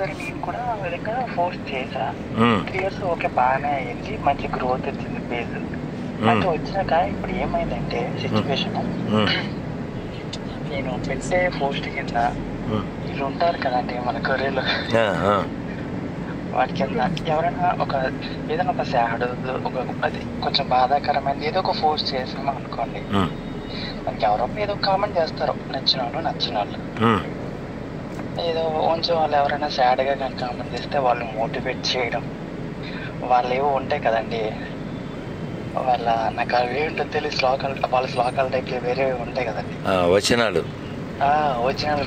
ఒకసారి నేను కూడా ఆ విధంగా ఫోర్స్ చేశా. 3 years ఓకే బాగానే అయింది, మంచి గ్రోత్ వచ్చింది పేజ్. అంటే వచ్చినాక ఇప్పుడు ఏమైందంటే సిచ్యువేషన్, నేను పెట్టే పోస్ట్ కింద వీళ్ళు ఉంటారు కదండి మన గొర్రెలు, వాటి కింద ఎవరైనా ఏదైనా ఒక సాడ్ అది కొంచెం బాధాకరమైనది ఏదో ఒక పోస్ట్ చేసాము అనుకోండి, మనకి ఎవరో ఏదో కామెంట్ చేస్తారు, నచ్చిన వాళ్ళు ఏదో కొంచెం వాళ్ళు ఎవరైనా సాడ్గా కానీ కామెంట్ చేస్తే వాళ్ళు మోటివేట్ చేయడం, వాళ్ళు ఏవో ఉంటాయి కదండి వాళ్ళ, నాకు అవి ఏంటో తెలియదు, వాళ్ళ శ్లోకాల టైప్ వేరే ఉంటాయి కదండి వచనాలు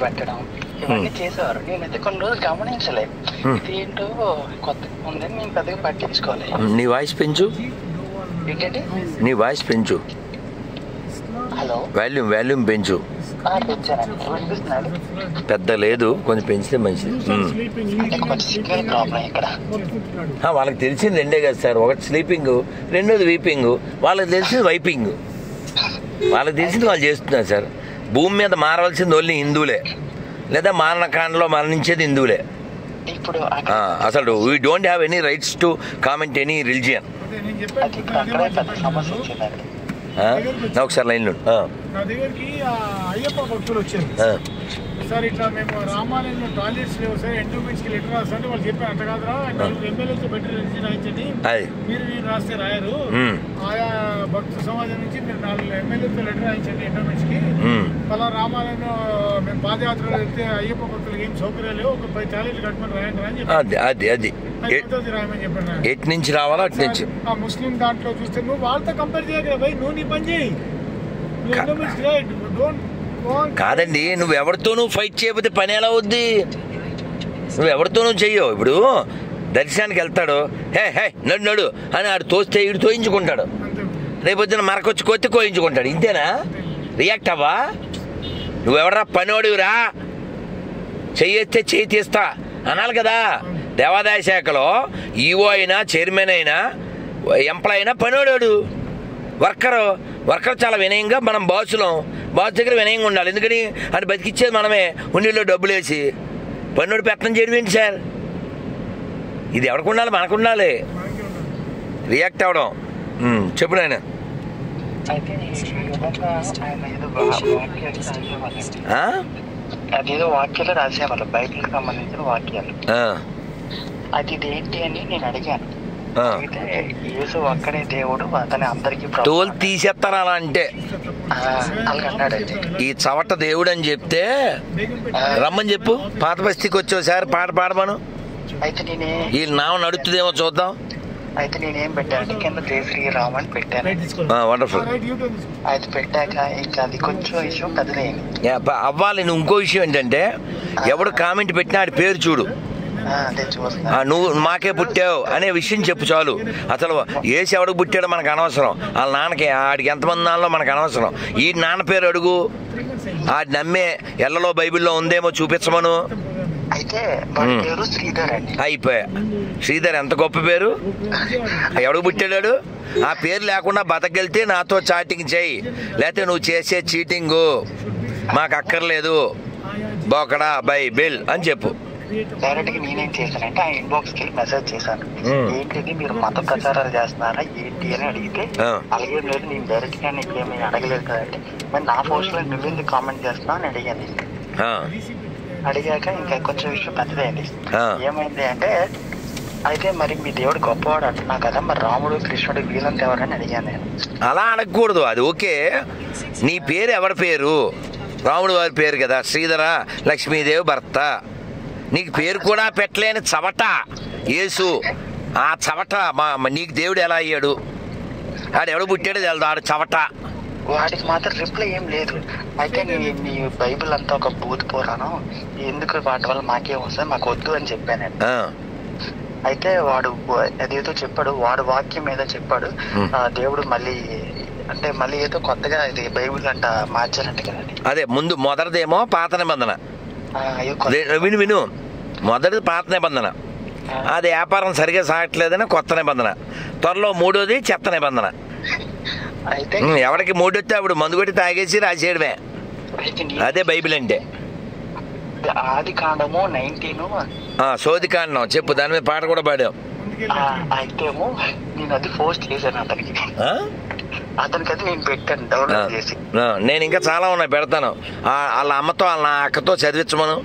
పెట్టడం, ఇవన్నీ చేసేవారు. నేనైతే కొన్ని రోజులు గమనించలే, ఇది ఏంటో కొత్త ఉందని నేను పెద్దగా పట్టించుకోవాలి. నీ వాయిస్ పెంచు. ఏంటంటే నీ వాయిస్ పెంచు. హలో, వాల్యూమ్ పెంచు. పెంచానండి, వినిపిస్తున్నాడు. పెద్ద లేదు, కొంచెం పెంచితే మంచిది. అంటే కొంచెం సిగ్నల్ ప్రాబ్లం ఇక్కడ. వాళ్ళకి తెలిసింది రెండే కదా సార్, ఒకటి స్లీపింగ్, రెండోది వీపింగ్. వాళ్ళకి తెలిసింది వైపింగ్. వాళ్ళకి తెలిసింది వాళ్ళు చేస్తున్నారు సార్. భూమి మీద మారవలసింది ఓన్లీ హిందువులే, లేదా మారణకాండలో మరణించేది హిందువులే. ఇప్పుడు అసలు we don't have any rights to comment any religion. సమస్య వచ్చిందండి. ఒకసారి లైన్లో నా దగ్గరికి అయ్యప్ప భక్తులు వచ్చారు సార్, ఇట్లా మేము రామాలయంలో టాయిలెట్స్ లేవు సార్, ఎండోమెంట్స్కి లెటర్ రాస్తారంటే వాళ్ళు చెప్పారు అట్లా కాదురా, ఎమ్మెల్యేతో బెటర్ రిజిస్టర్ రాయించండి, మీరు రాస్తే రాయరు, ఆయా భక్తు సమాజం నుంచి మీరు 4 ఎమ్మెల్యేతో లెటర్ రాయించండి ఎండోమెంట్స్కి, అలా రామాలయంలో మేము పాదయాత్రలో వెళ్తే అయ్యప్ప భక్తులకి ఏం సౌకర్యాలు లేవు, ఒక 10 టాయిలెట్లు కట్టుకొని రాయండి అని చెప్పి రాయమని చెప్పాను. ఎటు నుంచి రావాలో అటు నుంచి. ఆ ముస్లిం దాంట్లో చూస్తే నువ్వు వాళ్ళతో కంపేర్ చేయగలరా భయ్, నువ్వు నీ పని చేయి, కాదండి, నువ్వు ఎవరితోనూ ఫైట్ చేయకపోతే పని ఎలా అవుద్ది? నువ్వు ఎవరితోనూ చెయ్యవు. ఇప్పుడు దర్శనానికి వెళ్తాడు, హే నడు అని ఆడు తోస్తే ఈడు తోయించుకుంటాడు, రేపొద్దున మరకొచ్చి కొత్తి కోయించుకుంటాడు. ఇంతేనా? రియాక్ట్ అవ్వా? నువ్వెవడరా పనివాడివిరా, చెయ్యేస్తే చెయ్యి తీస్తా అనాలి కదా. దేవాదాయ శాఖలో ఈఓ అయినా చైర్మన్ అయినా ఎంప్లాయ్ అయినా పనివాడు, వర్కర్ చాలా వినయంగా, మనం బాస్ దగ్గర వినయంగా ఉండాలి. ఎందుకని అని బతికిచ్చేది మనమే, ఉండిలో డబ్బులు వేసి. పన్నుడు పెత్తనం చేయడం ఏంటి సార్? ఇది ఎవరికి ఉండాలి? మనకు ఉండాలి రియాక్ట్ అవ్వడం. చెప్పు నాయన. అదేదో వాక్యాలు రాసేవాళ్ళు, బైబిల్కి సంబంధించిన వాక్యాలు. అది ఏంటి అని నేను అడిగాను. యేసు ఒక్కడే దేవుడు, అతని అందరికి తోలు తీసేస్తారు అలా అంటే. అలాగన్నాడండి. ఈ చవట దేవుడు అని చెప్తే రమ్మని చెప్పు, పాత బస్తీకి వచ్చేసారి పాట పాడమను. అయితే నేనే ఈ నామ నడుతుందేమో చూద్దాం. అయితే నేనేం పెట్టాను, కింద జై శ్రీరామ్ అని పెట్టాను. వండర్ఫుల్. అయితే పెట్టాక ఇంకా అది కొంచెం ఇష్యూ పెద్దదైంది అవ్వాలి. నువ్వు ఇంకో విషయం ఏంటంటే, ఎవడు కామెంట్ పెట్టినా ఆడి పేరు చూడు. నువ్వు మాకే పుట్టావు అనే విషయం చెప్పు చాలు. అసలు ఏసి ఎవడికి పుట్టాడో మనకు అనవసరం, వాళ్ళ నాన్నకి ఆడికి ఎంతమంది నాన్నలో మనకు అనవసరం. ఈ నాన్న పేరు అడుగు, ఆడి నమ్మే ఎల్లలో బైబిల్లో ఉందేమో చూపించమను. అయిపోయా. శ్రీధర్ ఎంత గొప్ప పేరు, ఎవడికి పుట్టాడు? ఆ పేరు లేకుండా బతకెళ్తే నాతో చాటింగ్ చేయి, లేకపోతే నువ్వు చేసే చీటింగు మాకు అక్కర్లేదు, బోకడా బైబిల్ అని చెప్పు. డైరెక్ట్ గా నేనేం చేశానంటే ఆ ఇన్బాక్స్ కి మెసేజ్ చేశాను, ఏంటిది మీరు మత ప్రచారాలు చేస్తున్నారా ఏంటి అని అడిగితే, అలాగేం లేదు, నేను డైరెక్ట్ గా నీకు ఏమీ అడగలేదు కదంటే, మరి నా పోస్ట్ లో నువ్వెందుకు కామెంట్ చేస్తున్నావు అని అడిగాను. అడిగాక ఇంకా కొంచెం విషయం పెద్దదైంది. ఏమైంది అంటే, అయితే మరి మీ దేవుడు గొప్పవాడు అంటున్నా కదా, మరి రాముడు కృష్ణుడు వీళ్ళంతా ఎవరని అడిగాను నేను. అలా అడగకూడదు, అది ఓకే. నీ పేరు ఎవరి పేరు? రాముడు వారి పేరు కదా, శ్రీధర లక్ష్మీదేవి భర్త. నీకు పేరు కూడా పెట్టలేని చవట యేసు. ఆ చవట నీకు దేవుడు ఎలా అయ్యాడు? ఆడు ఎవడు పుట్టాడు తెలుదు, ఆడు చవట. వాడికి మాత్రం రిప్లై ఏం లేదు. అయితే నీ బైబిల్ అంతా ఒక బూత్ పురాణం, ఎందుకు వాటి వల్ల మాకేం వస్తుంది, మాకు వద్దు అని చెప్పాను. అయితే వాడు అదేదో చెప్పాడు, వాడు వాక్యం ఏదో చెప్పాడు, దేవుడు మళ్ళీ అంటే మళ్ళీ ఏదో కొత్తగా ఇది బైబిల్ అంట మార్చారంట కదండి. అదే ముందు మొదటిదేమో పాత నిబంధన, విను మొదటిది పాత నిబంధన, అది వ్యాపారం సరిగా సాగట్లేదని కొత్త నిబంధన, త్వరలో మూడోది చెత్త నిబంధన. అయితే ఎవరికి మూడొస్తే అప్పుడు మందు కొట్టి తాగేసి రాసేయడమే, అదే బైబిల్ అంటే. ఆది కాండము 19. సోది కాండం చెప్పు, దాని మీద పాట కూడా పాడాం. అయితేమో నేను అది పోస్ట్ చేశాను అతనికి అది నేను పెట్టాను డౌన్లోడ్ చేసి. నేను ఇంకా చాలా ఉన్నాయి పెడతాను. వాళ్ళ అమ్మతో వాళ్ళ అక్కతో చదివించమను,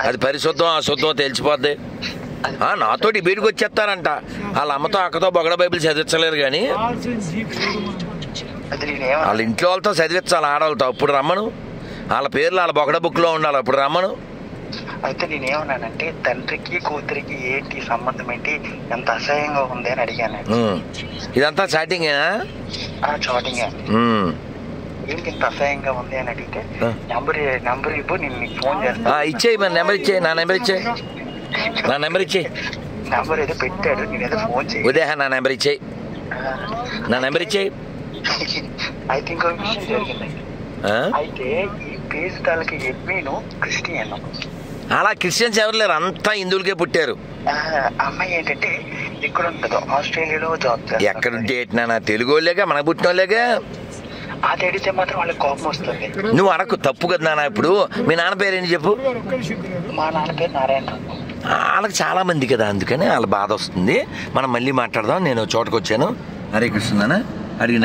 అది పరిశుద్ధం అశుద్ధం తెలిసిపోద్ది. నాతోటి బయటకు వచ్చేస్తారంట. వాళ్ళ అమ్మతో అక్కతో బొగడ బైబిల్ చదివించలేరు కానీ వాళ్ళ ఇంట్లో వాళ్ళతో చదివించాలి, ఆడవాళ్ళతో. అప్పుడు రమ్మను, వాళ్ళ పేర్లు వాళ్ళ బొగడ బుక్ లో ఉండాలి, అప్పుడు రమ్మను. అయితే నేనేమన్నానంటే తండ్రికి కూతురికి ఏంటి సంబంధం ఏంటి, ఎంత అసహ్యంగా ఉంది అని అడిగాను. ఇదంతా చాటింగేనా? చాటింగ్ ఏంటి ఇంత అసహ్యంగా ఉంది అని అడిగితే నంబర్ ఇవ్వు నేను నీకు ఫోన్ చేస్తాను. ఇచ్చేయి, మరి నెంబర్ ఇచ్చేయి, నా నెంబర్ ఇచ్చేయి, నా నెంబర్ ఇచ్చేయి. నంబర్ ఏదో పెట్టాడు, నేనేదో ఫోన్ చేయి. ఉదయ నా నెంబర్ ఇచ్చేయి, నా నెంబర్ ఇచ్చేయి. అయితే ఇంకో విషయం జరిగింది. అయితే ఈ పేజ్ తాలూకు ఎడ్మీను క్రిస్టియన్. అలా క్రిస్టియన్స్ ఎవరు లేరు, అంతా హిందువులకే పుట్టారు. అమ్మాయి ఏంటంటే ఇక్కడ ఉంటుందో ఆస్ట్రేలియాలో జాబ్ చేస్తారు. ఎక్కడుంటే ఏంటన్నా తెలుగు వాళ్ళేగా, మనకు పుట్టిన వాళ్ళేగా. అది అడిగితే మాత్రం వాళ్ళకి కోపం వస్తుంది. నువ్వు అడకు, తప్పు కదా నాన్న. ఇప్పుడు మీ నాన్న పేరు ఏంటి చెప్పు? మా నాన్న పేరు నారాయణ. వాళ్ళకి చాలా మంది కదా, అందుకని వాళ్ళ బాధ వస్తుంది. మనం మళ్ళీ మాట్లాడదాం. నేను చోటకు వచ్చాను. హరే కృష్ణ అడిగిన